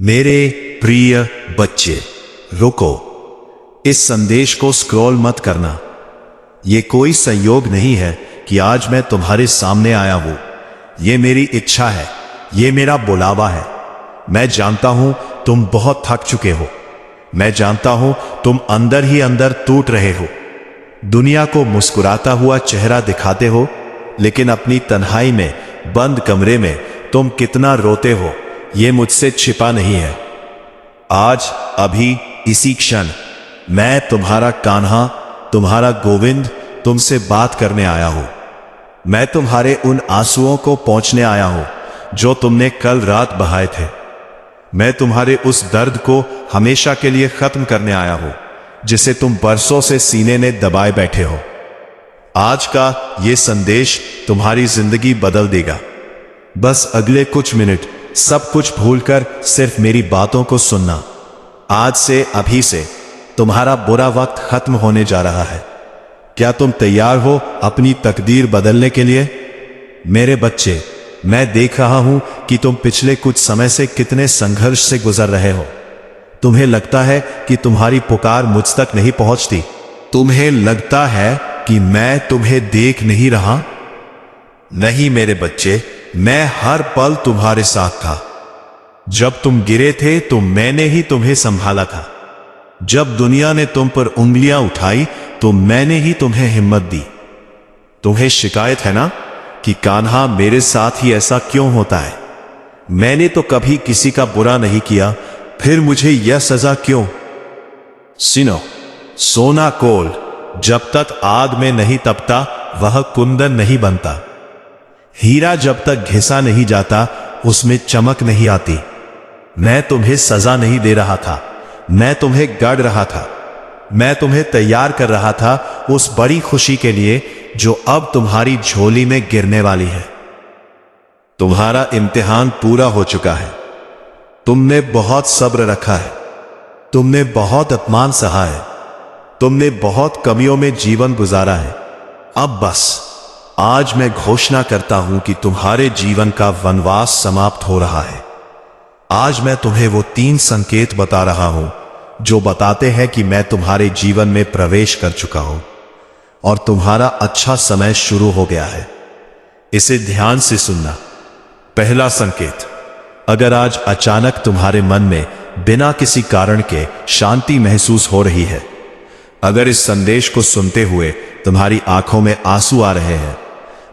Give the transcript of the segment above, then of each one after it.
मेरे प्रिय बच्चे, रुको। इस संदेश को स्क्रॉल मत करना। ये कोई संयोग नहीं है कि आज मैं तुम्हारे सामने आया हूं। ये मेरी इच्छा है, ये मेरा बुलावा है। मैं जानता हूं तुम बहुत थक चुके हो। मैं जानता हूं तुम अंदर ही अंदर टूट रहे हो। दुनिया को मुस्कुराता हुआ चेहरा दिखाते हो, लेकिन अपनी तन्हाई में बंद कमरे में तुम कितना रोते हो, यह मुझसे छिपा नहीं है। आज अभी इसी क्षण मैं तुम्हारा कान्हा, तुम्हारा गोविंद तुमसे बात करने आया हूं। मैं तुम्हारे उन आंसुओं को पोंछने आया हूं जो तुमने कल रात बहाए थे। मैं तुम्हारे उस दर्द को हमेशा के लिए खत्म करने आया हूं जिसे तुम बरसों से सीने में दबाए बैठे हो। आज का यह संदेश तुम्हारी जिंदगी बदल देगा। बस अगले कुछ मिनट सब कुछ भूलकर सिर्फ मेरी बातों को सुनना। आज से, अभी से तुम्हारा बुरा वक्त खत्म होने जा रहा है। क्या तुम तैयार हो अपनी तकदीर बदलने के लिए? मेरे बच्चे, मैं देख रहा हूं कि तुम पिछले कुछ समय से कितने संघर्ष से गुजर रहे हो। तुम्हें लगता है कि तुम्हारी पुकार मुझ तक नहीं पहुंचती। तुम्हें लगता है कि मैं तुम्हें देख नहीं रहा। नहीं मेरे बच्चे, मैं हर पल तुम्हारे साथ था। जब तुम गिरे थे तो मैंने ही तुम्हें संभाला था। जब दुनिया ने तुम पर उंगलियां उठाई तो मैंने ही तुम्हें हिम्मत दी। तुम्हें शिकायत है ना कि कान्हा मेरे साथ ही ऐसा क्यों होता है? मैंने तो कभी किसी का बुरा नहीं किया, फिर मुझे यह सजा क्यों? सुनो, सोना कोल जब तक आग में नहीं तपता वह कुंदन नहीं बनता। हीरा जब तक घिसा नहीं जाता उसमें चमक नहीं आती। मैं तुम्हें सजा नहीं दे रहा था, मैं तुम्हें गढ़ रहा था। मैं तुम्हें तैयार कर रहा था उस बड़ी खुशी के लिए जो अब तुम्हारी झोली में गिरने वाली है। तुम्हारा इम्तिहान पूरा हो चुका है। तुमने बहुत सब्र रखा है, तुमने बहुत अपमान सहा है, तुमने बहुत कमियों में जीवन गुजारा है। अब बस आज मैं घोषणा करता हूं कि तुम्हारे जीवन का वनवास समाप्त हो रहा है। आज मैं तुम्हें वो 3 संकेत बता रहा हूं जो बताते हैं कि मैं तुम्हारे जीवन में प्रवेश कर चुका हूं और तुम्हारा अच्छा समय शुरू हो गया है। इसे ध्यान से सुनना। पहला संकेत, अगर आज अचानक तुम्हारे मन में बिना किसी कारण के शांति महसूस हो रही है, अगर इस संदेश को सुनते हुए तुम्हारी आंखों में आंसू आ रहे हैं,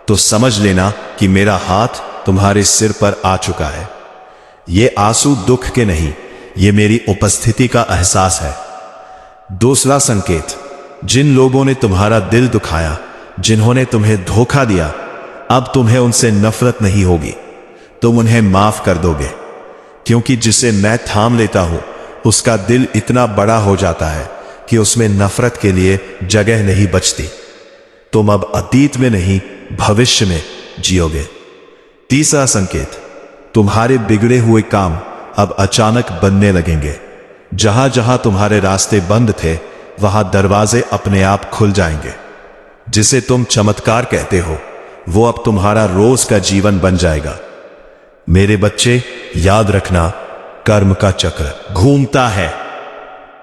तो समझ लेना कि मेरा हाथ तुम्हारे सिर पर आ चुका है। ये आंसू दुख के नहीं, ये मेरी उपस्थिति का एहसास है। दूसरा संकेत, जिन लोगों ने तुम्हारा दिल दुखाया, जिन्होंने तुम्हें धोखा दिया, अब तुम्हें उनसे नफरत नहीं होगी। तुम उन्हें माफ कर दोगे, क्योंकि जिसे मैं थाम लेता हूं उसका दिल इतना बड़ा हो जाता है कि उसमें नफरत के लिए जगह नहीं बचती। तुम अब अतीत में नहीं, भविष्य में जियोगे। तीसरा संकेत, तुम्हारे बिगड़े हुए काम अब अचानक बनने लगेंगे। जहां जहां तुम्हारे रास्ते बंद थे वहां दरवाजे अपने आप खुल जाएंगे। जिसे तुम चमत्कार कहते हो वो अब तुम्हारा रोज का जीवन बन जाएगा। मेरे बच्चे, याद रखना, कर्म का चक्र घूमता है।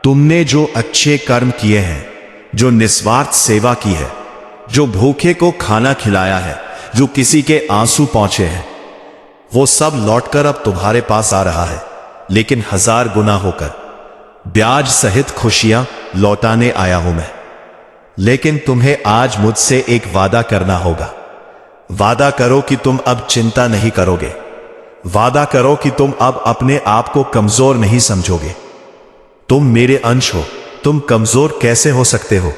तुमने जो अच्छे कर्म किए हैं, जो निस्वार्थ सेवा की है, जो भूखे को खाना खिलाया है, जो किसी के आंसू पहुंचे हैं, वो सब लौटकर अब तुम्हारे पास आ रहा है, लेकिन 1000 गुना होकर। ब्याज सहित खुशियां लौटाने आया हूं मैं। लेकिन तुम्हें आज मुझसे एक वादा करना होगा। वादा करो कि तुम अब चिंता नहीं करोगे। वादा करो कि तुम अब अपने आप को कमजोर नहीं समझोगे। तुम मेरे अंश हो, तुम कमजोर कैसे हो सकते हो?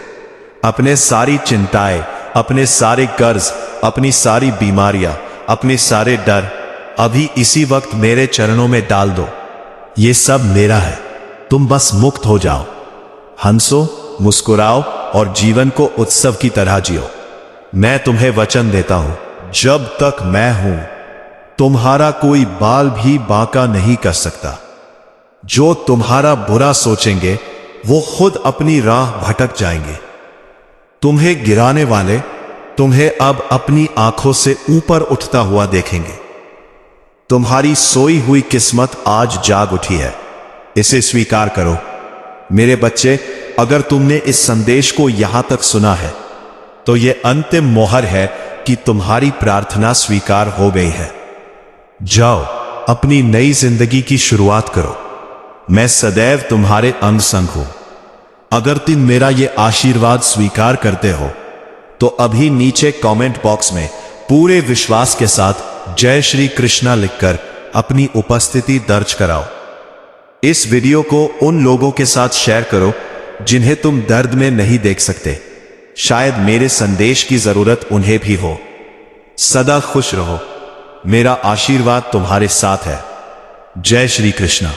अपने सारी चिंताएं, अपने सारे कर्ज, अपनी सारी बीमारियां, अपने सारे डर अभी इसी वक्त मेरे चरणों में डाल दो। ये सब मेरा है, तुम बस मुक्त हो जाओ। हंसो, मुस्कुराओ और जीवन को उत्सव की तरह जियो। मैं तुम्हें वचन देता हूं, जब तक मैं हूं तुम्हारा कोई बाल भी बांका नहीं कर सकता। जो तुम्हारा बुरा सोचेंगे वो खुद अपनी राह भटक जाएंगे। तुम्हें गिराने वाले तुम्हें अब अपनी आंखों से ऊपर उठता हुआ देखेंगे। तुम्हारी सोई हुई किस्मत आज जाग उठी है, इसे स्वीकार करो। मेरे बच्चे, अगर तुमने इस संदेश को यहां तक सुना है तो यह अंतिम मोहर है कि तुम्हारी प्रार्थना स्वीकार हो गई है। जाओ, अपनी नई जिंदगी की शुरुआत करो। मैं सदैव तुम्हारे अंग संग हूं। अगर तुम मेरा यह आशीर्वाद स्वीकार करते हो तो अभी नीचे कमेंट बॉक्स में पूरे विश्वास के साथ जय श्री कृष्णा लिखकर अपनी उपस्थिति दर्ज कराओ। इस वीडियो को उन लोगों के साथ शेयर करो जिन्हें तुम दर्द में नहीं देख सकते। शायद मेरे संदेश की जरूरत उन्हें भी हो। सदा खुश रहो। मेरा आशीर्वाद तुम्हारे साथ है। जय श्री कृष्णा।